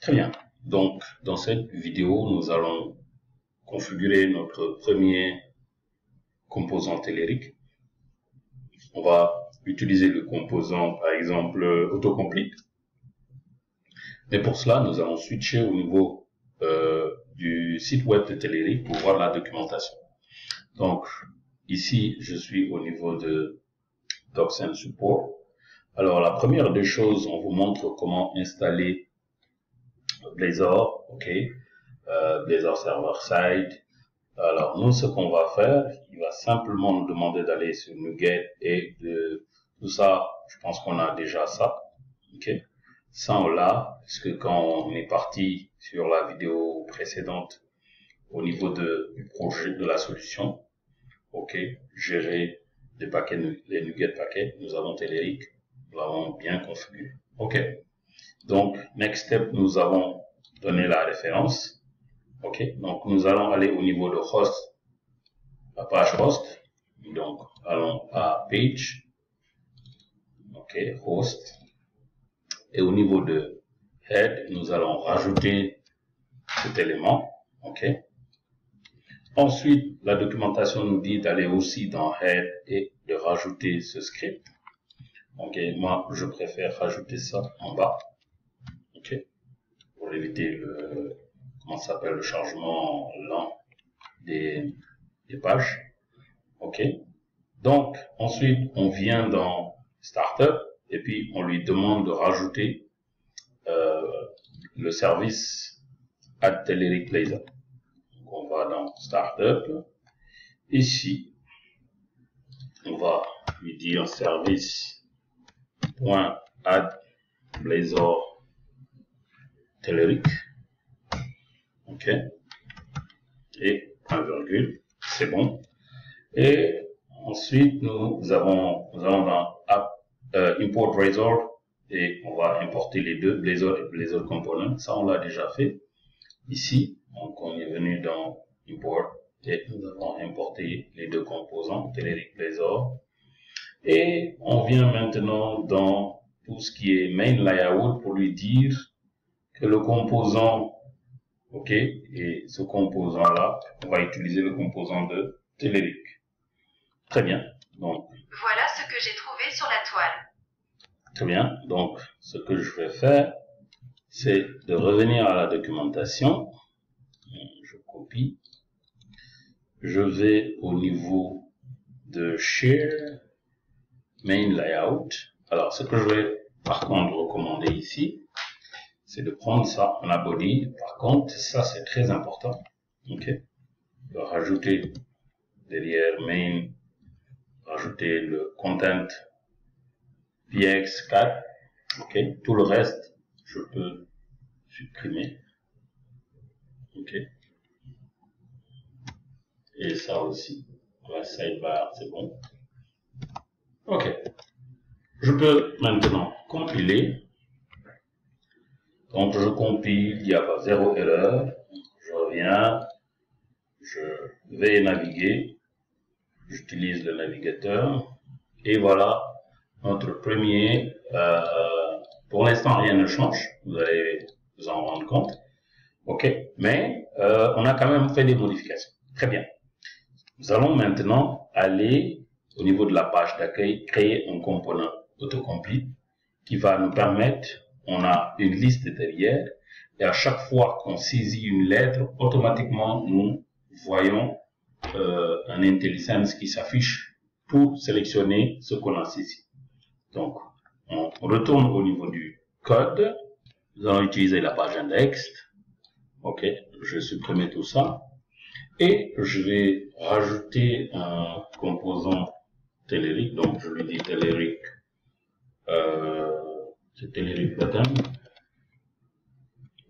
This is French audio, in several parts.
Très bien. Donc, dans cette vidéo, nous allons configurer notre premier composant Telerik. On va utiliser le composant, par exemple, autocomplete. Mais pour cela, nous allons switcher au niveau du site web de Telerik pour voir la documentation. Donc, ici, je suis au niveau de Docs and Support. Alors, la première des choses, on vous montre comment installer Blazor, ok, Blazor server-side. Alors, nous, ce qu'on va faire, il va simplement nous demander d'aller sur NuGet et de tout ça, je pense qu'on a déjà ça, ok. Ça, on l'a, puisque quand on est parti sur la vidéo précédente, au niveau du projet, de la solution, ok, gérer les paquets, les NuGet paquets, nous avons Telerik, nous l'avons bien configuré, ok. Donc, next step, nous avons donné la référence. Ok, donc nous allons aller au niveau de host, la page host. Donc, allons à page. Ok, host. Et au niveau de head, nous allons rajouter cet élément. Ok. Ensuite, la documentation nous dit d'aller aussi dans head et de rajouter ce script. Ok, moi, je préfère rajouter ça en bas. Ok, pour éviter le, comment ça s'appelle, le chargement lent des pages. Ok. Donc, ensuite, on vient dans Startup et puis on lui demande de rajouter le service Add Telerik Blazor. Donc, on va dans Startup. Ici, on va lui dire service.add Blazor Telerik. Ok. Et point virgule, c'est bon. Et ensuite, nous allons dans App, Import Blazor et on va importer les deux, Blazor et Blazor Component. Ça, on l'a déjà fait ici. Donc, on est venu dans Import et nous avons importé les deux composants, Telerik Blazor. Et on vient maintenant dans tout ce qui est Main Layout pour lui dire que le composant, ok, et ce composant-là, on va utiliser le composant de Telerik. Très bien. Donc, voilà ce que j'ai trouvé sur la toile. Très bien. Donc, ce que je vais faire, c'est de revenir à la documentation. Je copie. Je vais au niveau de Share, Main Layout. Alors, ce que je vais par contre recommander ici, c'est de prendre ça en body. Par contre, ça c'est très important. Ok. De rajouter derrière Main, rajouter le Content PX4. Ok. Tout le reste, je peux supprimer. Ok. Et ça aussi. La sidebar, c'est bon. Ok. Je peux maintenant compiler. Donc, je compile, il n'y a pas zéro erreur. Je reviens. Je vais naviguer. J'utilise le navigateur. Et voilà notre premier. Pour l'instant, rien ne change. Vous allez vous en rendre compte. Ok. Mais on a quand même fait des modifications. Très bien. Nous allons maintenant aller au niveau de la page d'accueil, créer un component autocomplete qui va nous permettre, on a une liste derrière, et à chaque fois qu'on saisit une lettre, automatiquement nous voyons un IntelliSense qui s'affiche pour sélectionner ce qu'on a saisi. Donc, on retourne au niveau du code, nous allons utiliser la page index. Ok, je vais supprimer tout ça. Et je vais rajouter un composant Telerik. Donc, je lui dis Telerik, c'est Telerik button.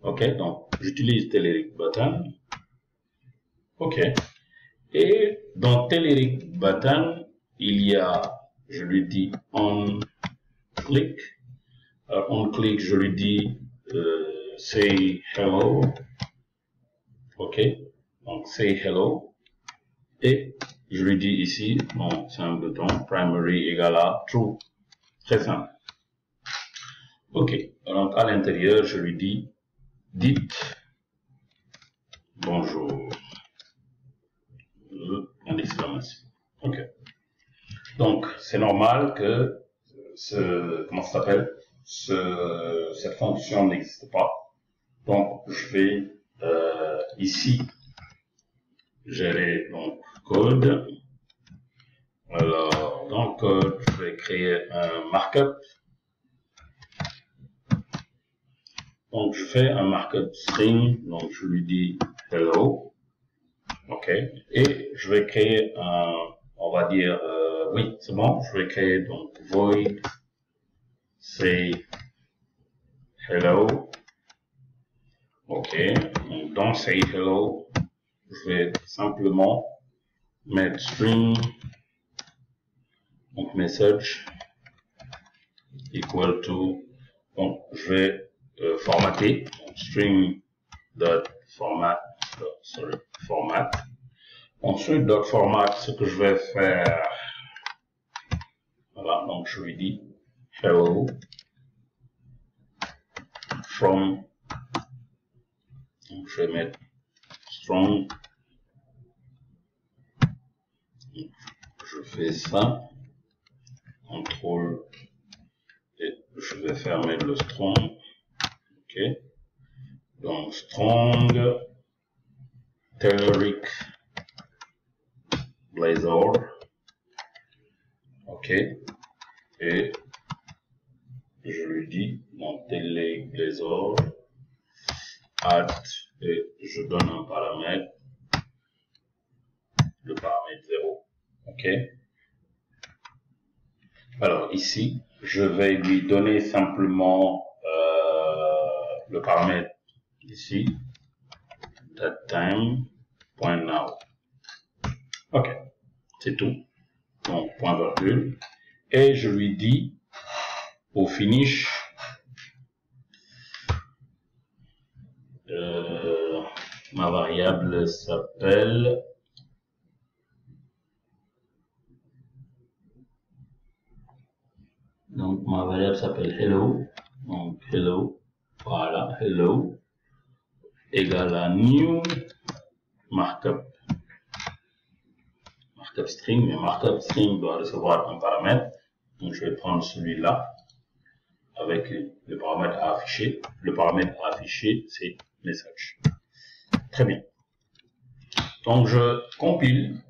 Ok, donc, j'utilise Telerik button. Ok. Et dans Telerik button, il y a, je lui dis on click. Alors, on click, je lui dis say hello. Ok. Donc, say hello. Et je lui dis ici, bon, c'est un bouton, primary égale à true. Très simple. Ok. Donc, à l'intérieur, je lui dis dites bonjour. Un exclamation. Ok. Donc, c'est normal que comment ça s'appelle, cette fonction n'existe pas. Donc, je vais ici gérer donc code. Alors, dans le code, je vais créer un markup. Donc, je fais un markup string. Donc, je lui dis hello. OK. Et je vais créer un, on va dire, oui, c'est bon. Je vais créer donc void say hello. OK. Donc, dans say hello, je vais simplement mettre string, donc message equal to, donc je vais formater, donc string dot format, format. Ensuite, dot format, ce que je vais faire, voilà, donc je lui dis hello from, donc je vais mettre strong, je fais ça, contrôle, et je vais fermer le strong, ok, donc strong, Telerik Blazor, ok, et je lui dis donc Telerik Blazor add, et je donne un paramètre, le paramètre 0, ok. Alors ici, je vais lui donner simplement le paramètre ici, datetime.now. Ok, c'est tout. Donc point virgule. Et je lui dis au finish, ma variable s'appelle hello. Donc hello, voilà, hello égale à new markup string, mais markup string doit recevoir un paramètre. Donc je vais prendre celui-là avec le paramètre à afficher. Le paramètre à afficher, c'est message. Très bien. Donc je compile,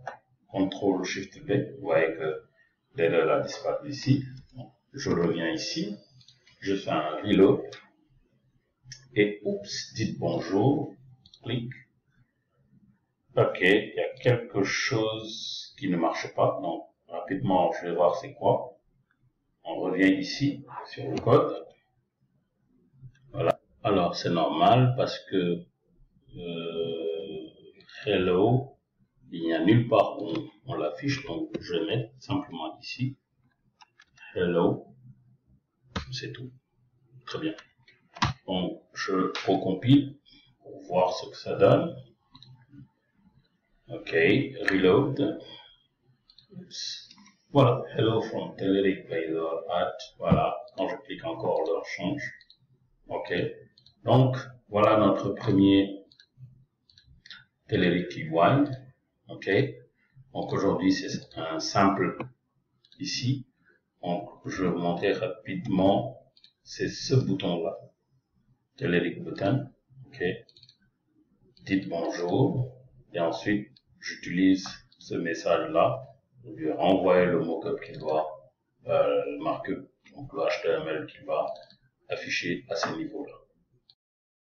CTRL SHIFT B, vous voyez que l'erreur a disparu ici. Donc, je reviens ici, je fais un reload, et oups, dites bonjour, clic. Ok, il y a quelque chose qui ne marche pas, donc rapidement je vais voir c'est quoi. On revient ici sur le code. Voilà. Alors c'est normal parce que hello, il n'y a nulle part où on l'affiche, donc je vais mettre simplement ici hello, c'est tout. Très bien. Donc je recompile pour voir ce que ça donne. Ok, reload. Oops. Voilà, hello from Telerik Blazor at, voilà, quand je clique encore, l'heure change. Ok, donc voilà notre premier Telerik Wild. Ok, donc aujourd'hui c'est un simple ici. Donc je vais vous montrer rapidement, c'est ce bouton-là, Telerik button. Ok, dites bonjour, et ensuite j'utilise ce message-là. Je lui renvoie le mockup qui doit, le markup, donc le HTML qui va afficher à ce niveau-là.